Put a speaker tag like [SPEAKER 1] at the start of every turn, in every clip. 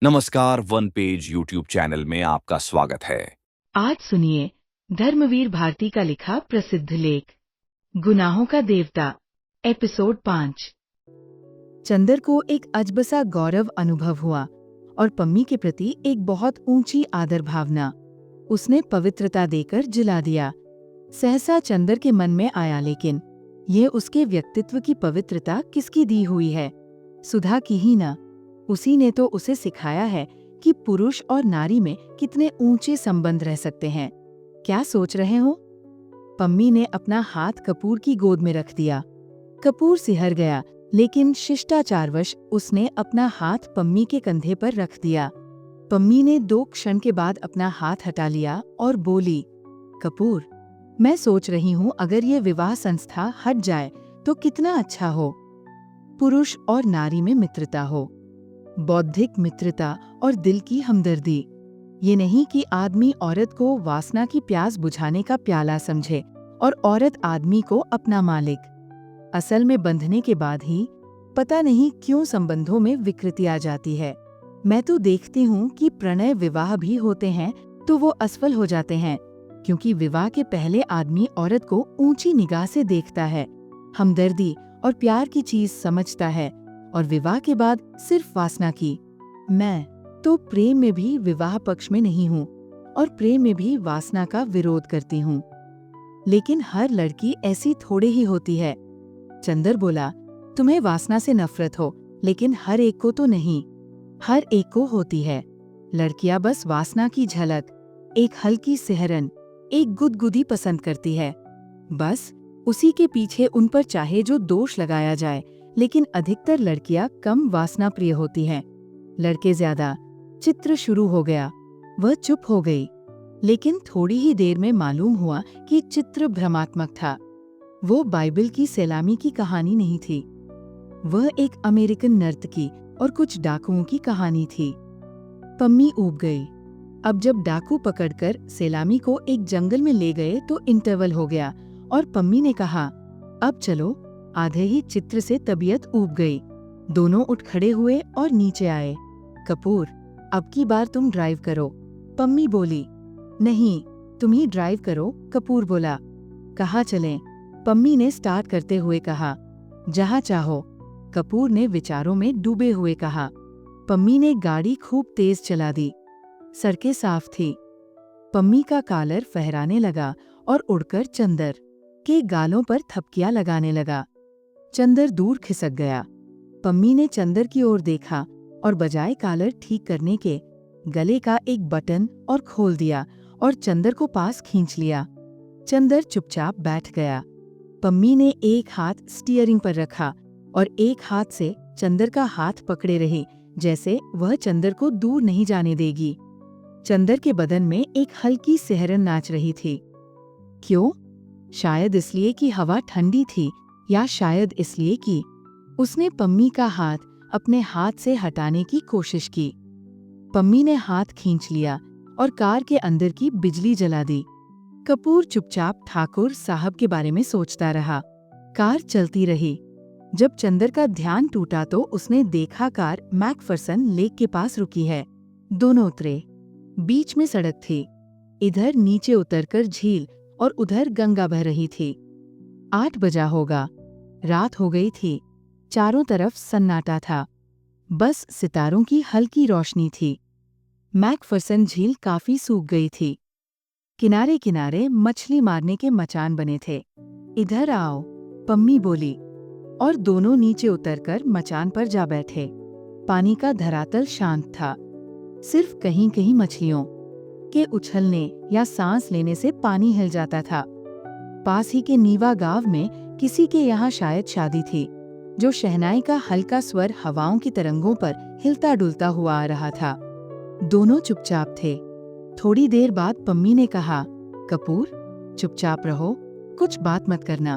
[SPEAKER 1] नमस्कार, one page YouTube channel में आपका स्वागत है।
[SPEAKER 2] आज सुनिए धर्मवीर भारती का लिखा प्रसिद्ध लेख गुनाहों का देवता, एपिसोड 5। चंदर को एक अजबसा गौरव अनुभव हुआ और पम्मी के प्रति एक बहुत ऊंची आदर भावना उसने पवित्रता देकर जिला दिया। सहसा चंदर के मन में आया, लेकिन ये उसके व्यक्तित्व की पवित्रता किसकी दी हुई है? सुधा की ही ना। उसी ने तो उसे सिखाया है कि पुरुष और नारी में कितने ऊंचे संबंध रह सकते हैं। क्या सोच रहे हो? पम्मी ने अपना हाथ कपूर की गोद में रख दिया। कपूर सिहर गया, लेकिन शिष्टाचारवश उसने अपना हाथ पम्मी के कंधे पर रख दिया। पम्मी ने 2 क्षण के बाद अपना हाथ हटा लिया और बोली, कपूर, मैं सोच रही हूँ अगर ये विवाह संस्था हट जाए तो कितना अच्छा हो। पुरुष और नारी में मित्रता हो, बौद्धिक मित्रता और दिल की हमदर्दी। ये नहीं कि आदमी औरत को वासना की प्यास बुझाने का प्याला समझे और औरत आदमी को अपना मालिक। असल में बंधने के बाद ही पता नहीं क्यों संबंधों में विकृति आ जाती है। मैं तो देखती हूँ कि प्रणय विवाह भी होते हैं तो वो असफल हो जाते हैं, क्योंकि विवाह के पहले आदमी औरत को ऊंची निगाह से देखता है, हमदर्दी और प्यार की चीज समझता है, और विवाह के बाद सिर्फ वासना की। मैं तो प्रेम में भी विवाह पक्ष में नहीं हूँ और प्रेम में भी वासना का विरोध करती हूँ। लेकिन हर लड़की ऐसी थोड़े ही होती है। चंदर बोला, तुम्हें वासना से नफरत हो, लेकिन हर एक को तो नहीं। हर एक को होती है। लड़कियां बस वासना की झलक, एक हल्की सिहरन, एक गुदगुदी पसंद करती है। बस उसी के पीछे उन पर चाहे जो दोष लगाया जाए, लेकिन अधिकतर लड़कियां कम वासना प्रिय होती हैं, लड़के ज्यादा। चित्र शुरू हो गया। वह चुप हो गई, लेकिन थोड़ी ही देर में मालूम हुआ कि चित्र भ्रमात्मक था। वो बाइबल की सैलामी की कहानी नहीं थी। वह एक अमेरिकन नर्तकी और कुछ डाकुओं की कहानी थी। पम्मी ऊब गई। अब जब डाकू पकड़कर सैलामी को एक जंगल में ले गए तो इंटरवल हो गया और पम्मी ने कहा, अब चलो। आधे ही चित्र से तबीयत ऊब गई। दोनों उठ खड़े हुए और नीचे आए। कपूर, अब की बार तुम ड्राइव करो, पम्मी बोली। नहीं, तुम ही ड्राइव करो, कपूर बोला। कहाँ चलें? पम्मी ने स्टार्ट करते हुए कहा। जहाँ चाहो, कपूर ने विचारों में डूबे हुए कहा। पम्मी ने गाड़ी खूब तेज चला दी। सड़कें साफ थी। पम्मी का कॉलर फहराने लगा और उड़कर चंदर के गालों पर थपकियां लगाने लगा। चंदर दूर खिसक गया। पम्मी ने चंदर की ओर देखा और बजाय कॉलर ठीक करने के गले का एक बटन और खोल दिया और चंदर को पास खींच लिया। चंदर चुपचाप बैठ गया। पम्मी ने एक हाथ स्टीयरिंग पर रखा और एक हाथ से चंदर का हाथ पकड़े रही, जैसे वह चंदर को दूर नहीं जाने देगी। चंदर के बदन में एक हल्की सिहरन नाच रही थी। क्यों? शायद इसलिए कि हवा ठंडी थी, या शायद इसलिए कि उसने पम्मी का हाथ अपने हाथ से हटाने की कोशिश की। पम्मी ने हाथ खींच लिया और कार के अंदर की बिजली जला दी। कपूर चुपचाप ठाकुर साहब के बारे में सोचता रहा। कार चलती रही। जब चंदर का ध्यान टूटा तो उसने देखा कार मैकफरसन लेक के पास रुकी है। दोनों उतरे। बीच में सड़क थी। इधर नीचे उतरकर झील और उधर गंगा बह रही थी। 8 बजा होगा। रात हो गई थी। चारों तरफ सन्नाटा था। बस सितारों की हल्की रोशनी थी। मैकफरसन झील काफी सूख गई थी। किनारे किनारे मछली मारने के मचान बने थे। इधर आओ, पम्मी बोली, और दोनों नीचे उतरकर मचान पर जा बैठे। पानी का धरातल शांत था। सिर्फ कहीं कहीं मछलियों के उछलने या सांस लेने से पानी हिल जाता था। पास ही के नीवा गांव में किसी के यहाँ शायद शादी थी, जो शहनाई का हल्का स्वर हवाओं की तरंगों पर हिलता डुलता हुआ आ रहा था। दोनों चुपचाप थे। थोड़ी देर बाद पम्मी ने कहा, कपूर, चुपचाप रहो, कुछ बात मत करना।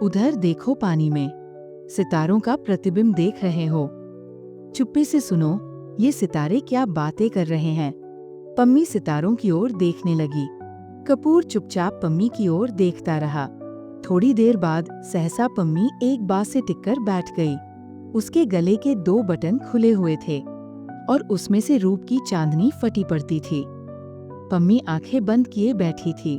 [SPEAKER 2] उधर देखो, पानी में सितारों का प्रतिबिंब देख रहे हो। चुप्पी से सुनो, ये सितारे क्या बातें कर रहे हैं। पम्मी सितारों की ओर देखने लगी। कपूर चुपचाप पम्मी की ओर देखता रहा। थोड़ी देर बाद सहसा पम्मी एक बात से टिककर बैठ गई। उसके गले के 2 बटन खुले हुए थे और उसमें से रूप की चांदनी फटी पड़ती थी। पम्मी आंखें बंद किए बैठी थी।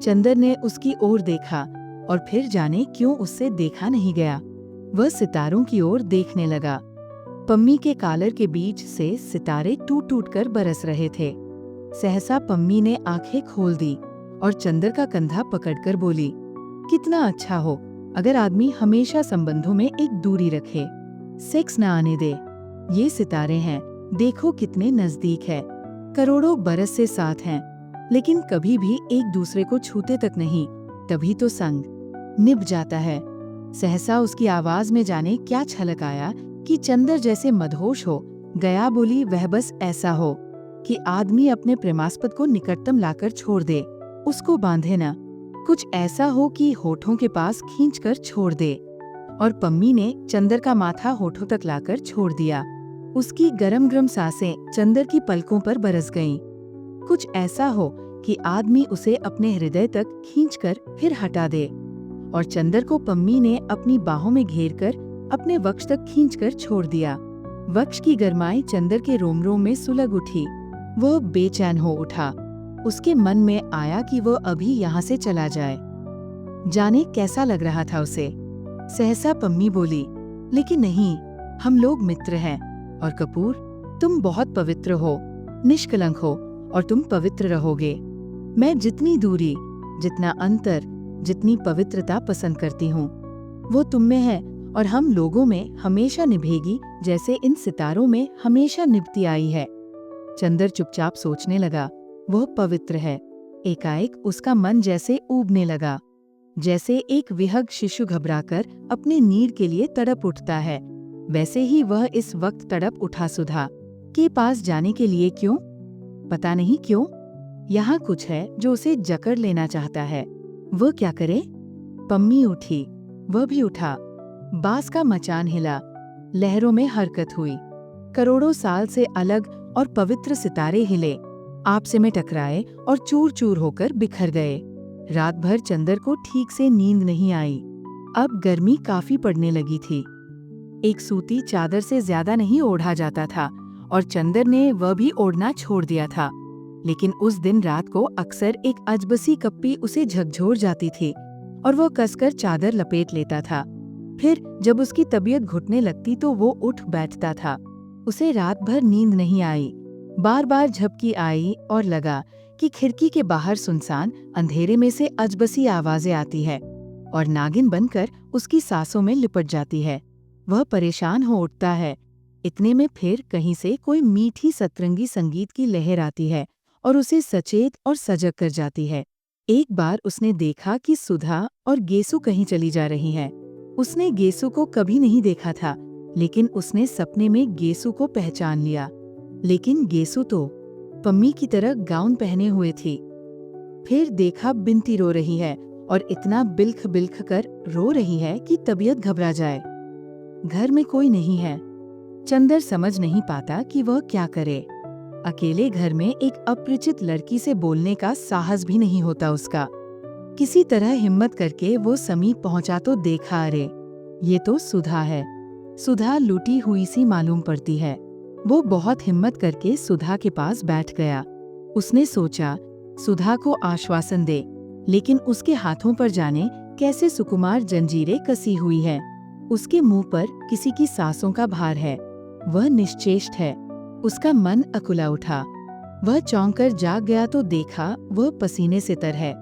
[SPEAKER 2] चंदर ने उसकी ओर देखा और फिर जाने क्यों उससे देखा नहीं गया। वह सितारों की ओर देखने लगा। पम्मी के कॉलर के बीच से सितारे टूट टूट कर बरस रहे थे। सहसा पम्मी ने आंखें खोल दी और चंदर का कंधा पकड़कर बोली, कितना अच्छा हो अगर आदमी हमेशा संबंधों में एक दूरी रखे, सेक्स न आने दे। ये सितारे हैं, देखो कितने नजदीक है, करोड़ों बरस से साथ हैं, लेकिन कभी भी एक दूसरे को छूते तक नहीं, तभी तो संग निभ जाता है। सहसा उसकी आवाज में जाने क्या छलक आया कि चंदर जैसे मदहोश हो गया। बोली, वह बस ऐसा हो कि आदमी अपने प्रेमास्पद को निकटतम लाकर छोड़ दे, उसको बांधे न। कुछ ऐसा हो कि होठों के पास खींचकर छोड़ दे। और पम्मी ने चंदर का माथा होठों तक लाकर छोड़ दिया। उसकी गरम गरम सांसें चंदर की पलकों पर बरस गईं। कुछ ऐसा हो कि आदमी उसे अपने हृदय तक खींचकर फिर हटा दे। और चंदर को पम्मी ने अपनी बाहों में घेरकर अपने वक्ष तक खींचकर छोड़ दिया। वक्ष की गरमाई चंदर के रोम रोम में सुलग उठी। वह बेचैन हो उठा। उसके मन में आया कि वह अभी यहाँ से चला जाए। जाने कैसा लग रहा था उसे। सहसा पम्मी बोली, लेकिन नहीं, हम लोग मित्र हैं। और कपूर, तुम बहुत पवित्र हो, निष्कलंक हो, और तुम पवित्र रहोगे। मैं जितनी दूरी, जितना अंतर, जितनी पवित्रता पसंद करती हूँ, वो तुम में है और हम लोगों में हमेशा निभेगी, जैसे इन सितारों में हमेशा निभती आई है। चंदर चुपचाप सोचने लगा, वह पवित्र है। एकाएक उसका मन जैसे ऊबने लगा, जैसे एक विहग शिशु घबराकर अपने नीर के लिए तड़प उठता है, वैसे ही वह इस वक्त तड़प उठा सुधा के पास जाने के लिए। क्यों? पता नहीं क्यों। यहाँ कुछ है जो उसे जकड़ लेना चाहता है। वह क्या करे? पम्मी उठी, वह भी उठा। बांस का मचान हिला, लहरों में हरकत हुई। करोड़ों साल से अलग और पवित्र सितारे हिले, आपसे में टकराए और चूर चूर होकर बिखर गए। रात भर चंदर को ठीक से नींद नहीं आई। अब गर्मी काफी पड़ने लगी थी। एक सूती चादर से ज्यादा नहीं ओढ़ा जाता था और चंदर ने वह भी ओढ़ना छोड़ दिया था। लेकिन उस दिन रात को अक्सर एक अजबसी कप्पी उसे झकझोर जाती थी और वह कसकर चादर लपेट लेता था। फिर जब उसकी तबीयत घुटने लगती तो वो उठ बैठता था। उसे रात भर नींद नहीं आई। बार बार झपकी आई और लगा कि खिड़की के बाहर सुनसान अंधेरे में से अजबसी आवाजें आती है और नागिन बनकर उसकी सांसों में लिपट जाती है। वह परेशान हो उठता है। इतने में फिर कहीं से कोई मीठी सतरंगी संगीत की लहर आती है और उसे सचेत और सजग कर जाती है। एक बार उसने देखा कि सुधा और गेसु कहीं चली जा रही हैं। उसने गेसु को कभी नहीं देखा था, लेकिन उसने सपने में गेसु को पहचान लिया। लेकिन गेसु तो पम्मी की तरह गाउन पहने हुए थी। फिर देखा बिनती रो रही है और इतना बिल्ख बिल्ख कर रो रही है कि तबीयत घबरा जाए। घर में कोई नहीं है। चंदर समझ नहीं पाता कि वह क्या करे। अकेले घर में एक अपरिचित लड़की से बोलने का साहस भी नहीं होता उसका। किसी तरह हिम्मत करके वो समीप पहुंचा तो देखा, अरे ये तो सुधा है। सुधा लूटी हुई सी मालूम पड़ती है। वो बहुत हिम्मत करके सुधा के पास बैठ गया। उसने सोचा सुधा को आश्वासन दे, लेकिन उसके हाथों पर जाने कैसे सुकुमार जंजीरें कसी हुई है। उसके मुंह पर किसी की सांसों का भार है। वह निश्चेष्ट है। उसका मन अकुला उठा। वह चौंक कर जाग गया तो देखा वह पसीने से तर है।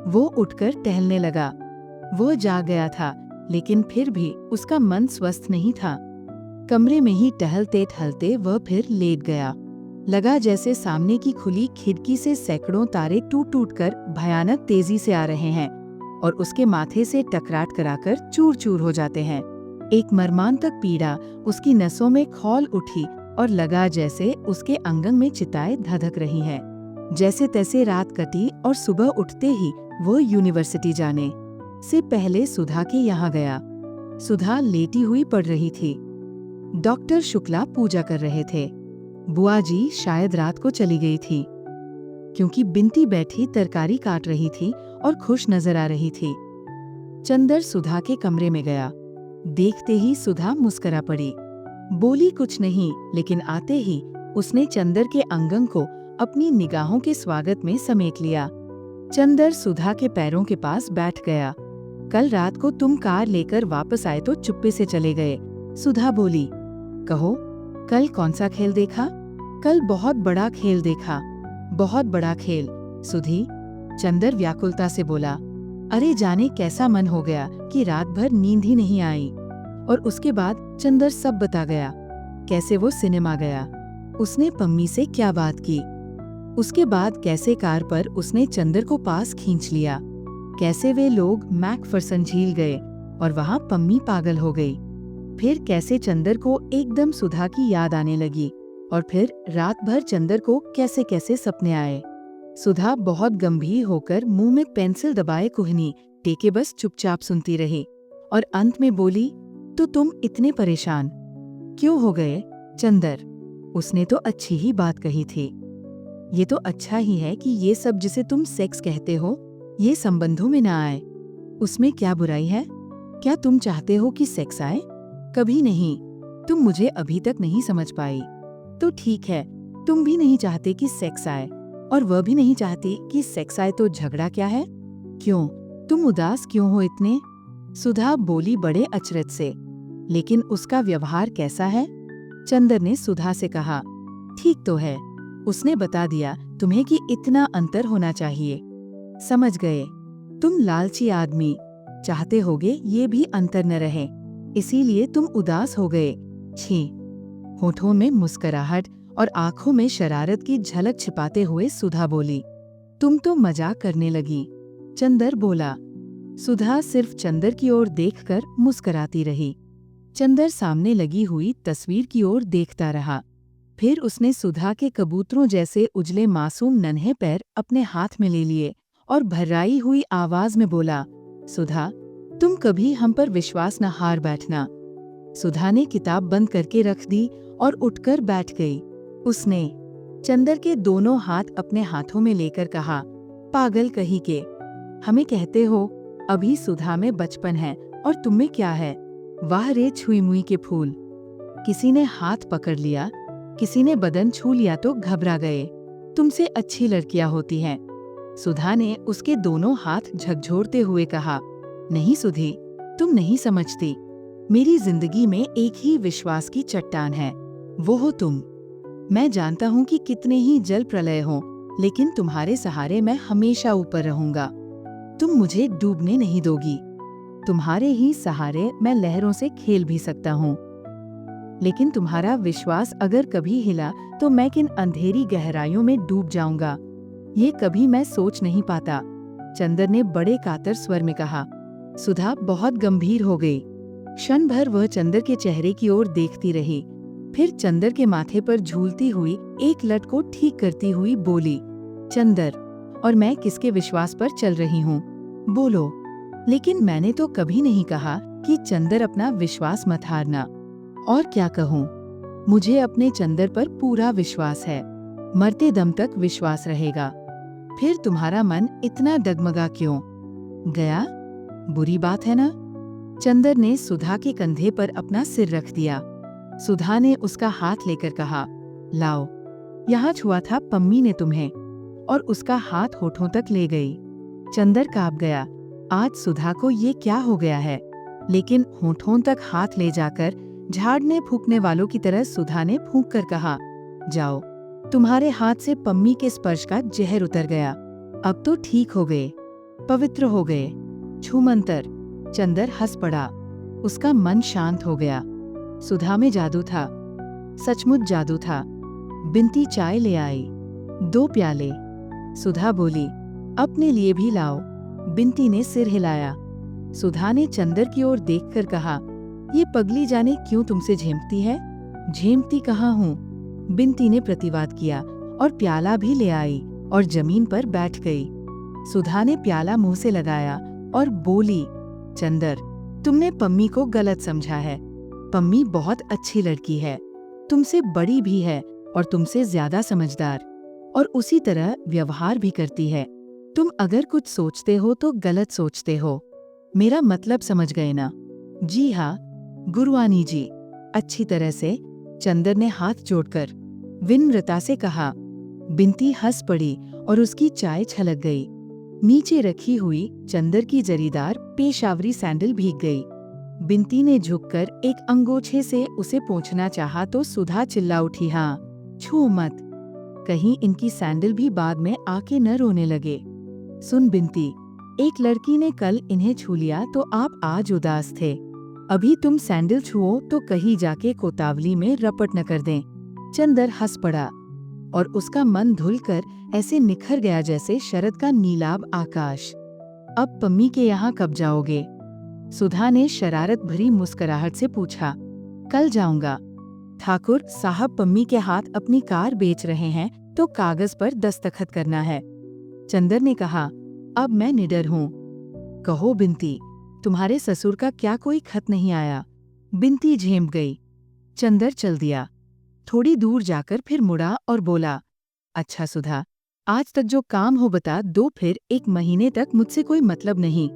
[SPEAKER 2] वो उठकर टहलने लगा। वो जाग गया था, लेकिन फिर भी उसका मन स्वस्थ नहीं था। कमरे में ही टहलते टहलते वह फिर लेट गया। लगा जैसे सामने की खुली खिड़की से सैकड़ों तारे टूट टूट कर भयानक तेजी से आ रहे हैं और उसके माथे से टकराट कराकर चूर चूर हो जाते हैं। एक मर्मांतक पीड़ा उसकी नसों में खौल उठी और लगा जैसे उसके अंगंग में चिताएं धधक रही हैं। जैसे तैसे रात कटी और सुबह उठते ही वो यूनिवर्सिटी जाने से पहले सुधा के यहाँ गया। सुधा लेटी हुई पड़ रही थी। डॉक्टर शुक्ला पूजा कर रहे थे। बुआ जी शायद रात को चली गई थी, क्योंकि बिनती बैठी तरकारी काट रही थी और खुश नजर आ रही थी। चंदर सुधा के कमरे में गया। देखते ही सुधा मुस्करा पड़ी। बोली कुछ नहीं, लेकिन आते ही उसने चंदर के अंगंग को अपनी निगाहों के स्वागत में समेट लिया। चंदर सुधा के पैरों के पास बैठ गया। कल रात को तुम कार लेकर वापस आए तो चुप्पे से चले गए। सुधा बोली, कहो, कल कौन सा खेल देखा? कल बहुत बड़ा खेल देखा, बहुत बड़ा खेल सुधी। चंदर व्याकुलता से बोला, अरे जाने कैसा मन हो गया कि रात भर नींद ही नहीं आई। और उसके बाद चंदर सब बता गया, कैसे वो सिनेमा गया, उसने पम्मी से क्या बात की, उसके बाद कैसे कार पर उसने चंदर को पास खींच लिया, कैसे वे लोग मैकफरसन झील गए और वहाँ पम्मी पागल हो गई, फिर कैसे चंदर को एकदम सुधा की याद आने लगी, और फिर रात भर चंदर को कैसे कैसे सपने आए। सुधा बहुत गंभीर होकर मुंह में पेंसिल दबाए कुहनी टेके बस चुपचाप सुनती रही और अंत में बोली, तो तुम इतने परेशान क्यों हो गए चंदर? उसने तो अच्छी ही बात कही थी। ये तो अच्छा ही है कि ये सब जिसे तुम सेक्स कहते हो ये संबंधों में ना आए। उसमें क्या बुराई है? क्या तुम चाहते हो कि सेक्स आए? कभी नहीं। तुम मुझे अभी तक नहीं समझ पाई। तो ठीक है, तुम भी नहीं चाहते कि सेक्स आए, और वह भी नहीं चाहती कि सेक्स आए, तो झगड़ा क्या है? क्यों, तुम उदास क्यों हो इतने? सुधा बोली बड़े अचरज से, लेकिन उसका व्यवहार कैसा है? चंदर ने सुधा से कहा, ठीक तो है, उसने बता दिया तुम्हें कि इतना अंतर होना चाहिए। समझ गए, तुम लालची आदमी, चाहते होगे ये भी अंतर न रहे, इसीलिए तुम उदास हो गए। छी। होठों में मुस्कुराहट और आंखों में शरारत की झलक छिपाते हुए सुधा बोली, तुम तो मजाक करने लगी। चंदर बोला। सुधा सिर्फ चंदर की ओर देखकर मुस्कुराती रही। चंदर सामने लगी हुई तस्वीर की ओर देखता रहा। फिर उसने सुधा के कबूतरों जैसे उजले मासूम नन्हे पैर अपने हाथ में ले लिए और भर्राई हुई आवाज में बोला, सुधा, तुम कभी हम पर विश्वास न हार बैठना। सुधा ने किताब बंद करके रख दी और उठकर बैठ गई। उसने चंदर के दोनों हाथ अपने हाथों में लेकर कहा, पागल कहीं के, हमें कहते हो अभी सुधा में बचपन है और तुम में क्या है? वाह रे छुई मुई के फूल। किसी ने हाथ पकड़ लिया, किसी ने बदन छू लिया तो घबरा गए। तुमसे अच्छी लड़कियां होती हैं। सुधा ने उसके दोनों हाथ झकझोरते हुए कहा, नहीं सुधी, तुम नहीं समझती। मेरी जिंदगी में एक ही विश्वास की चट्टान है, वो हो तुम। मैं जानता हूँ कि कितने ही जल प्रलय हो, लेकिन तुम्हारे सहारे मैं हमेशा ऊपर रहूंगा। तुम मुझे डूबने नहीं दोगी। तुम्हारे ही सहारे मैं लहरों से खेल भी सकता हूँ। लेकिन तुम्हारा विश्वास अगर कभी हिला तो मैं किन अंधेरी गहराइयों में डूब जाऊंगा, ये कभी मैं सोच नहीं पाता। चंदर ने बड़े कातर स्वर में कहा। सुधा बहुत गंभीर हो गई। क्षण भर वह चंदर के चेहरे की ओर देखती रही, फिर चंदर के माथे पर झूलती हुई एक लट को ठीक करती हुई बोली, चंदर, और मैं किसके विश्वास पर चल रही हूँ? बोलो। लेकिन मैंने तो कभी नहीं कहा कि चंदर अपना विश्वास मत हारना। और क्या कहूँ, मुझे अपने चंदर पर पूरा विश्वास है, मरते दम तक विश्वास रहेगा। फिर तुम्हारा मन इतना डगमगा क्यों गया? बुरी बात है ना? चंदर ने सुधा के कंधे पर अपना सिर रख दिया। सुधा ने उसका हाथ लेकर कहा, लाओ, यहाँ छुआ था पम्मी ने तुम्हें, और उसका हाथ होठों तक ले गई। चंदर कांप गया, आज सुधा को ये क्या हो गया है? लेकिन होठों तक हाथ ले जाकर झाड़ने फूकने वालों की तरह सुधा ने फूंक कर कहा, जाओ, तुम्हारे हाथ से पम्मी के स्पर्श का जहर उतर गया, अब तो ठीक हो गए, पवित्र हो गए। छूमंतर। चंदर हंस पड़ा, उसका मन शांत हो गया। सुधा में जादू था, सचमुच जादू था। बिनती चाय ले आई, 2 प्याले। सुधा बोली, अपने लिए भी लाओ। बिनती ने सिर हिलाया। सुधा ने चंदर की ओर देखकर कहा, ये पगली जाने क्यों तुमसे झेमती है? झेमती कहाँ हूँ? बिनती ने प्रतिवाद किया और प्याला भी ले आई और जमीन पर बैठ गई। सुधा ने प्याला मुंह से लगाया और बोली, चंदर, तुमने पम्मी को गलत समझा है। पम्मी बहुत अच्छी लड़की है, तुमसे बड़ी भी है और तुमसे ज्यादा समझदार, और उसी तरह व्यवहार भी करती है। तुम अगर कुछ सोचते हो तो गलत सोचते हो। मेरा मतलब समझ गए ना? जी हाँ गुरुआनी जी, अच्छी तरह से, चंदर ने हाथ जोड़कर विनम्रता से कहा। बिंती हंस पड़ी और उसकी चाय छलक गई। नीचे रखी हुई चंदर की जरीदार पेशावरी सैंडल भीग गई। बिंती ने झुककर एक अंगोछे से उसे पोंछना चाहा तो सुधा चिल्ला उठी, हाँ छू मत, कहीं इनकी सैंडल भी बाद में आके न रोने लगे। सुन बिंती, एक लड़की ने कल इन्हें छू लिया तो आप आज उदास थे, अभी तुम सैंडल छुओ तो कहीं जाके कोतावली में रपट न कर दें। चंदर हंस पड़ा और उसका मन धुलकर ऐसे निखर गया जैसे शरद का नीलाभ आकाश। अब पम्मी के यहाँ कब जाओगे? सुधा ने शरारत भरी मुस्कुराहट से पूछा। कल जाऊंगा। ठाकुर साहब पम्मी के हाथ अपनी कार बेच रहे हैं तो कागज पर दस्तखत करना है। चंदर ने कहा, अब मैं निडर हूँ। कहो बिंती, तुम्हारे ससुर का क्या कोई खत नहीं आया? बिंती झेम गई। चंदर चल दिया। थोड़ी दूर जाकर फिर मुड़ा और बोला, अच्छा सुधा, आज तक जो काम हो बता दो, फिर 1 महीने तक मुझसे कोई मतलब नहीं,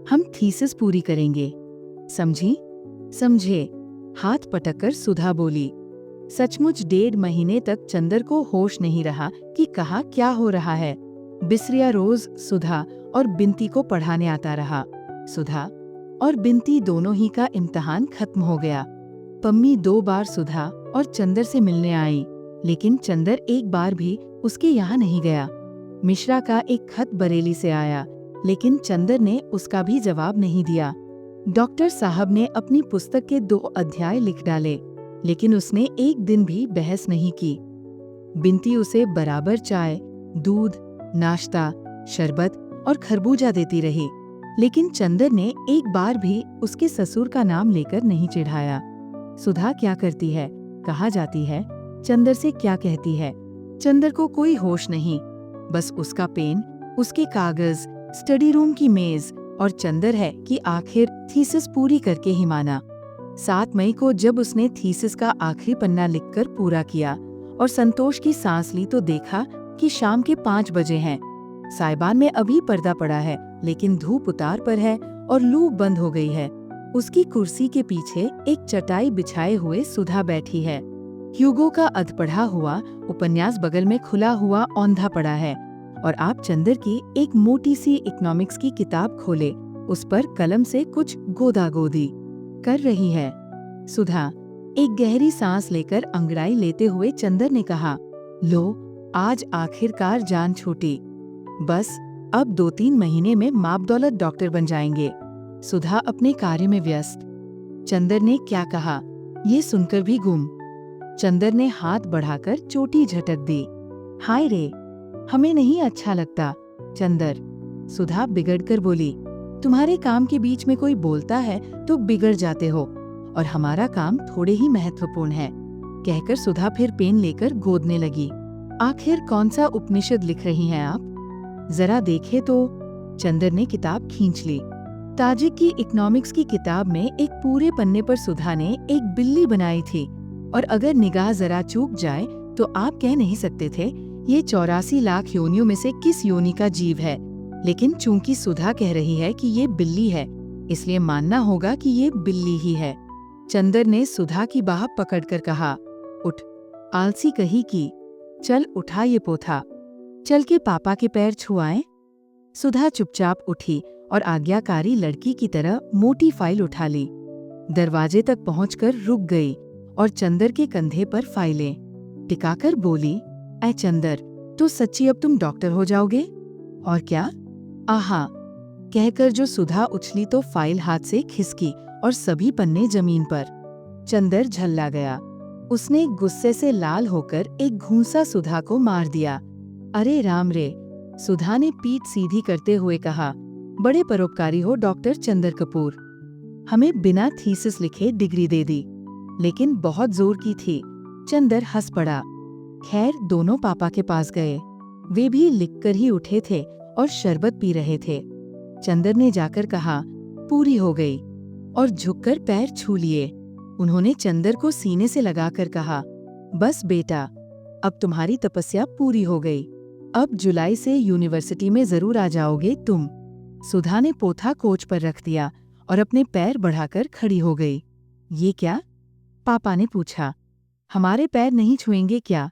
[SPEAKER 2] हम थीसिस पूरी करेंगे, समझी? समझे, हाथ पटककर सुधा बोली। सचमुच 1.5 महीने तक चंदर को होश नहीं रहा कि कहा क्या हो रहा है। बिसरिया रोज सुधा और बिंती को पढ़ाने आता रहा। सुधा और बिंती दोनों ही का इम्तिहान खत्म हो गया। पम्मी 2 बार सुधा और चंदर से मिलने आई, लेकिन चंदर एक बार भी उसके यहाँ नहीं गया। मिश्रा का एक खत बरेली से आया, लेकिन चंदर ने उसका भी जवाब नहीं दिया। डॉक्टर साहब ने अपनी पुस्तक के 2 अध्याय लिख डाले, लेकिन उसने एक दिन भी बहस नहीं की। बिंती उसे बराबर चाय, दूध, नाश्ता, शरबत और खरबूजा देती रही, लेकिन चंदर ने एक बार भी उसके ससुर का नाम लेकर नहीं चिढ़ाया। सुधा क्या करती है, कहाँ जाती है, चंदर से क्या कहती है, चंदर को कोई होश नहीं। बस उसका पेन, उसके कागज, स्टडी रूम की मेज और चंदर है कि आखिर थीसिस पूरी करके ही माना। 7 मई को जब उसने थीसिस का आखिरी पन्ना लिखकर पूरा किया और संतोष की सांस ली तो देखा कि शाम के 5 बजे हैं। साइबान में अभी पर्दा पड़ा है, लेकिन धूप उतार पर है और लू बंद हो गई है। उसकी कुर्सी के पीछे एक चटाई बिछाए हुए सुधा बैठी है। ह्यूगो का अधपढ़ा हुआ उपन्यास बगल में खुला हुआ औंधा पड़ा है और आप चंदर की एक मोटी सी इकोनॉमिक्स की किताब खोले, उस पर कलम से कुछ गोदागोदी कर रही है। सुधा एक गहरी सांस लेकर अंगड़ाई लेते हुए चंदर ने कहा, लो आज आखिरकार जान छूटी, बस अब 2-3 महीने में माप-दौलत डॉक्टर बन जाएंगे। सुधा अपने कार्य में व्यस्त। चंदर ने क्या कहा, ये सुनकर भी गुम। चंदर ने हाथ बढ़ाकर चोटी झटक दी। हाय रे, हमें नहीं अच्छा लगता। चंदर, सुधा बिगड़कर बोली, तुम्हारे काम के बीच में कोई बोलता है तो बिगड़ जाते हो, और हमारा काम थोड़े ही महत्वपूर्ण है। कहकर सुधा फिर पेन लेकर गोदने लगी। आखिर कौन सा उपनिषद लिख रही हैं आप? जरा देखे तो। चंदर ने किताब खींच ली। ताजिक की इकोनॉमिक्स की किताब में एक पूरे पन्ने पर सुधा ने एक बिल्ली बनाई थी, और अगर निगाह जरा चूक जाए तो आप कह नहीं सकते थे ये 84 लाख योनियों में से किस योनि का जीव है। लेकिन चूंकि सुधा कह रही है कि ये बिल्ली है, इसलिए मानना होगा कि ये बिल्ली ही है। चंदर ने सुधा की बाह पकड़कर कहा, उठ, आलसी कही की, चल उठा ये पोथा, चल के पापा के पैर छुआएं। सुधा चुपचाप उठी और आज्ञाकारी लड़की की तरह मोटी फाइल उठा ली। दरवाजे तक पहुंचकर रुक गई और चंदर के कंधे पर फाइलें टिकाकर बोली, ऐ चंदर, तो सच्ची अब तुम डॉक्टर हो जाओगे? और क्या? आहा, कहकर जो सुधा उछली तो फाइल हाथ से खिसकी और सभी पन्ने जमीन पर। चंदर झल्ला गया। उसने गुस्से से लाल होकर एक घूंसा सुधा को मार दिया। अरे राम रे, सुधा ने पीठ सीधी करते हुए कहा, बड़े परोपकारी हो डॉक्टर चंदर कपूर, हमें बिना थीसिस लिखे डिग्री दे दी, लेकिन बहुत जोर की थी। चंदर हंस पड़ा। खैर दोनों पापा के पास गए, वे भी लिखकर ही उठे थे और शरबत पी रहे थे। चंदर ने जाकर कहा, पूरी हो गई, और झुककर पैर छू लिए। उन्होंने चंदर को सीने से लगाकर कहा, बस बेटा, अब तुम्हारी तपस्या पूरी हो गई, अब जुलाई से यूनिवर्सिटी में जरूर आ जाओगे तुम। सुधा ने पोथा कोच पर रख दिया और अपने पैर बढ़ाकर खड़ी हो गई। ये क्या? पापा ने पूछा। हमारे पैर नहीं छुएंगे क्या?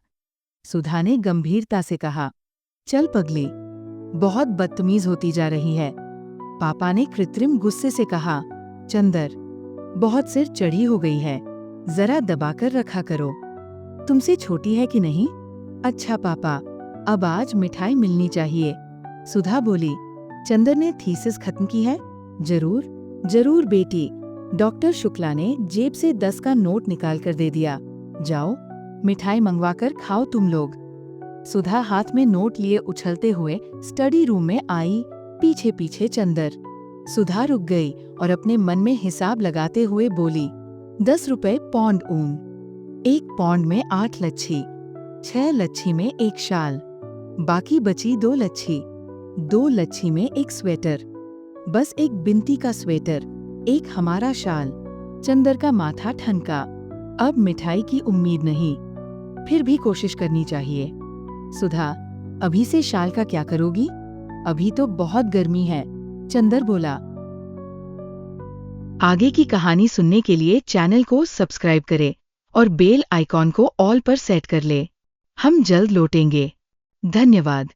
[SPEAKER 2] सुधा ने गंभीरता से कहा। चल पगली, बहुत बदतमीज होती जा रही है। पापा ने कृत्रिम गुस्से से कहा। चंदर, बहुत सिर चढ़ी हो गई है, जरा दबाकर रखा करो। तुमसे छोटी है कि नहीं? अच्छा पापा, अब आज मिठाई मिलनी चाहिए, सुधा बोली। चंदर ने थीसिस खत्म की है? जरूर जरूर बेटी, डॉक्टर शुक्ला ने जेब से 10 का नोट निकाल कर दे दिया। जाओ, मिठाई मंगवाकर खाओ तुम लोग। सुधा हाथ में नोट लिए उछलते हुए स्टडी रूम में आई, पीछे पीछे चंदर। सुधा रुक गई और अपने मन में हिसाब लगाते हुए बोली, 10 रुपए पौंड ऊन, 1 पौंड में 8 लच्छी, 6 लच्छी में 1 शाल, बाकी बची 2 लच्छी, 2 लच्छी में 1 स्वेटर, बस एक बिनती का स्वेटर, 1 हमारा शाल। चंदर का माथा ठनका। अब मिठाई की उम्मीद नहीं, फिर भी कोशिश करनी चाहिए। सुधा, अभी से शाल का क्या करोगी? अभी तो बहुत गर्मी है, चंदर बोला। आगे की कहानी सुनने के लिए चैनल को सब्सक्राइब करें और बेल आइकॉन को ऑल पर सेट कर ले। हम जल्द लौटेंगे। धन्यवाद।